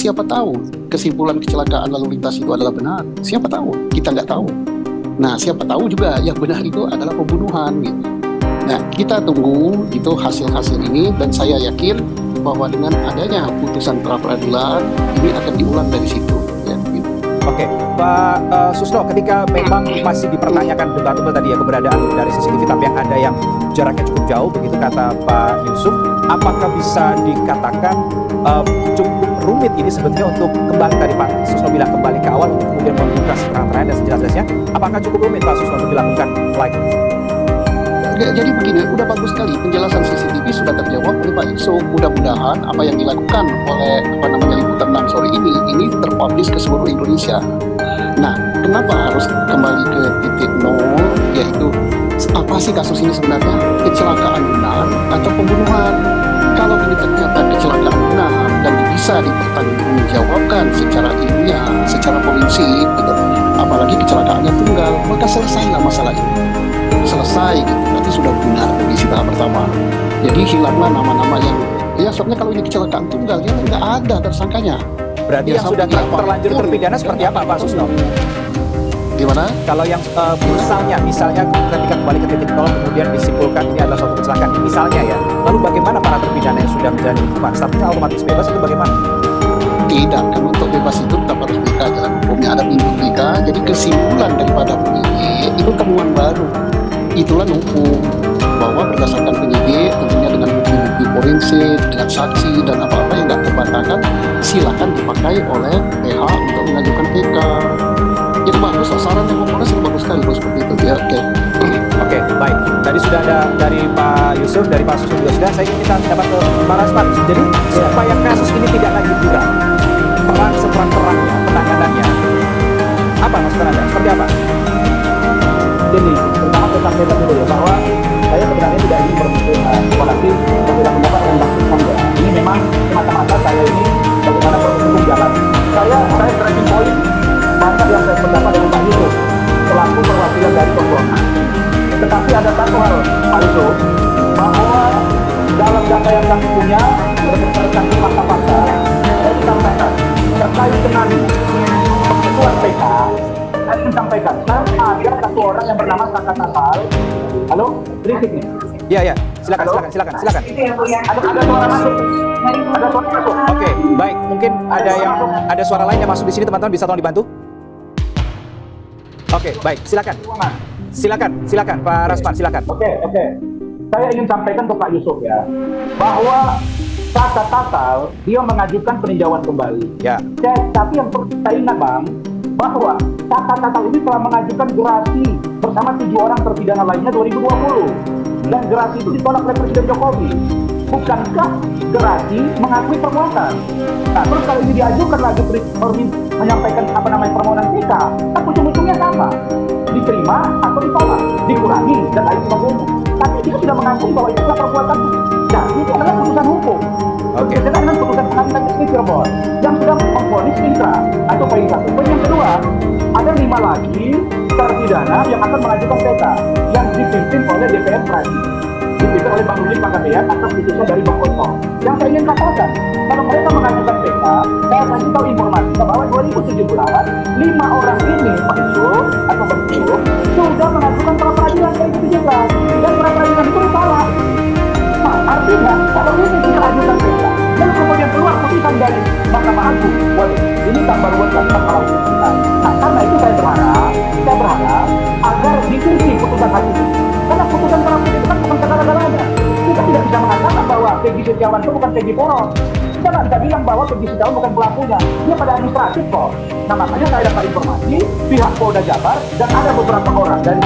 Siapa tahu kesimpulan kecelakaan lalu lintas itu adalah benar? Siapa tahu? Kita nggak tahu. Nah, siapa tahu juga yang benar itu adalah pembunuhan gitu. Nah, kita tunggu itu hasil-hasil ini, dan saya yakin bahwa dengan adanya putusan pra-peradilan ini akan diulang dari situ. Ya, gitu. Oke, Pak Susno, ketika memang masih dipertanyakan debatable tadi ya keberadaan dari CCTV, tapi yang ada yang jaraknya cukup jauh, begitu kata Pak Yusuf, apakah bisa dikatakan cukup rumit ini sebetulnya untuk kembali, tadi Pak Susno bilang kembali ke awal untuk kemudian membuka keterangan dan sejelas-jelasnya, apakah cukup rumit Pak Susno untuk dilakukan lagi? Jadi begini, udah bagus sekali penjelasan CCTV sudah terjawab oleh Pak Yusuf. Mudah-mudahan apa yang dilakukan oleh liputan 6 sore ini terpublish ke seluruh Indonesia. Nah, kenapa harus kembali ke titik nol, yaitu apa sih kasus ini sebenarnya? Kecelakaan benar atau pembunuhan? Kalau ini ternyata kecelakaan benar dan bisa dipertanggungjawabkan secara ilmiah, secara forensik, gitu, apalagi kecelakaannya tunggal, maka selesailah masalah ini. Selesai gitu, berarti sudah benar polisi tahap pertama. Jadi hilanglah nama-nama yang soalnya kalau ini kecelakaan tunggal dia nggak ada tersangkanya. Berarti yang sudah terlanjur terpidana seperti apa Pak Susno? Gimana? Kalau yang misalnya ketika kembali ke titik nol kemudian disimpulkan ini adalah suatu kecelakaan misalnya ya, lalu bagaimana para terpidana yang sudah menjadi hukuman statusnya otomatis bebas itu bagaimana? Tidak, kan untuk bebas itu tetap harus BK, jalan hukumnya ada pintu BK. Jadi kesimpulan daripada penyidik itu temuan baru. Itulah hukum, bahwa berdasarkan penyidik tentunya dengan bukti-bukti forensik, dengan saksi dan apa-apa yang tidak terbantahkan, silakan dipakai oleh PH untuk mengajukan PK. Jadi bagus, sasaran yang Kompolnas itu bagus sekali kalau seperti itu ya. Oke, baik. Tadi sudah ada dari Pak Yusuf, dari Pak Susno juga sudah. Saya ingin minta pendapat ke Pak Rasman. Jadi supaya kasus ini tidak lagi buram, perang seperang-perangnya, penanganannya, apa maksud Anda? Seperti apa? Jadi, pertama saya sampaikan dulu ya, bahwa saya sebenarnya tidak ingin bermusuhan, apalagi saya tidak pendapat yang maksudkan ya. Ini memang semata-mata saya ini bagaimana proses hukum jalan. Saya tracking point banyak yang saya pendapat dengan Pak Yusuf selaku perwakilan dari Kompolnas. Tetapi ada satu hal, Pak Yusuf, bahwa dalam data yang kami punya berdasarkan fakta-fakta, saya sampaikan terkait dengan ketua PK. Saya ingin sampaikan, ada satu orang yang bernama Saka Natal. Halo, berisik nih. Iya, silakan. Ada suara masuk. Ada suara masuk. Oke, baik. Mungkin ada suara lain yang masuk di sini, teman-teman bisa tolong dibantu. Oke, baik. Silakan, Pak Rasman, silakan. Oke. Saya ingin sampaikan ke Pak Yusuf ya, bahwa Saka Natal dia mengajukan peninjauan kembali. Ya. Tapi yang perlu kita ingat, Bang, bahwa Saka Natal ini telah mengajukan gerasi bersama 7 orang terpidana lainnya 2020, dan gerasi itu ditolak oleh Presiden Jokowi. Bukankah gerasi mengakui perbuatan? Nah, terus kalau ini diajukan lagi menyampaikan permohonan PK, kan ujung-ujungnya sama, diterima atau ditolak, dikurangi dan lain sebagainya. Tapi dia sudah mengakui bahwa itu adalah perbuatan, jadi itu adalah putusan hukum. Oke. Kita dengan putusan pengadilan negeri Cirebon yang sudah memvonis inkrah atau poin satu. Poin yang kedua, ada 5 lagi terpidana yang akan mengajukan PK yang dipimpin oleh DPR Pradi, dipimpin oleh Bang Rudi Panggabean atas putusan dari Bang Oto. Yang saya ingin katakan, kalau mereka mengajukan PK, saya kasih tahu informasi bahwa 2017 5 orang ini Pak Yusuf atau Bang Yusuf sudah mengajukan pra peradilan 2017 dan pra peradilan itu salah. Nah, artinya kalau ini kita ajukan PK dan kemudian keluar putusan dari Mahkamah Agung, waduh, ini tambah ruwet dan tambah kalau nah, karena itu saya berharap agar dikunci putusan hakim ini. Karena putusan terakhir itu kan bukan segala-galanya. Kita tidak bisa mengatakan bahwa Peggy Setiawan itu bukan Peggy Poros. Kita nggak bisa bilang bahwa Peggy Setiawan bukan pelakunya. Dia pada administratif kok. Nah, makanya saya dapat informasi pihak Polda Jabar dan ada beberapa orang dari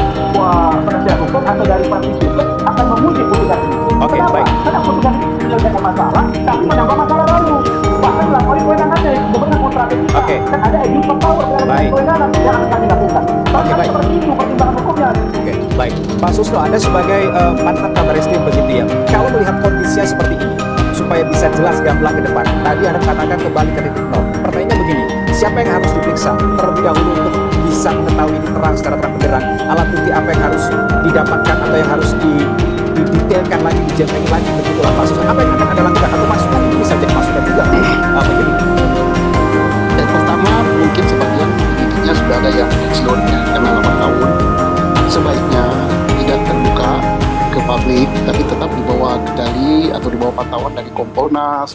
penasihat hukum atau dari praktisi hukum akan memuji putusan ini. Oke, Kenapa? baik. Karena putusan ini menyelesaikan masalah, tapi menambah masalah baru. Bahkan melampaui kewenangannya, sebenarnya kontradiksi. Oke. Dan ada abuse of power dalam Baik. kewenangan yang akan kami lakukan. Oke, baik. Seperti itu pertimbangan hukumnya. Oke, baik. Pak Susno, Anda sebagai mantan Kabar Eskrim begitu ya, kalau melihat kondisinya seperti ini, supaya bisa jelas gamblang ke depan, tadi Anda katakan kembali ke titik nol. Pertanyaannya begini, siapa yang harus diperiksa terlebih dahulu untuk bisa mengetahui ini terang secara terang benderang, alat bukti apa yang harus didapatkan atau yang harus didetailkan lagi, dijangkai lagi, begitulah Pak Susno. Apa yang akan Anda lakukan? Atau masukan ini bisa jadi masukan juga begini? publik, tapi tetap di bawah kendali atau di bawah pantauan dari Kompolnas,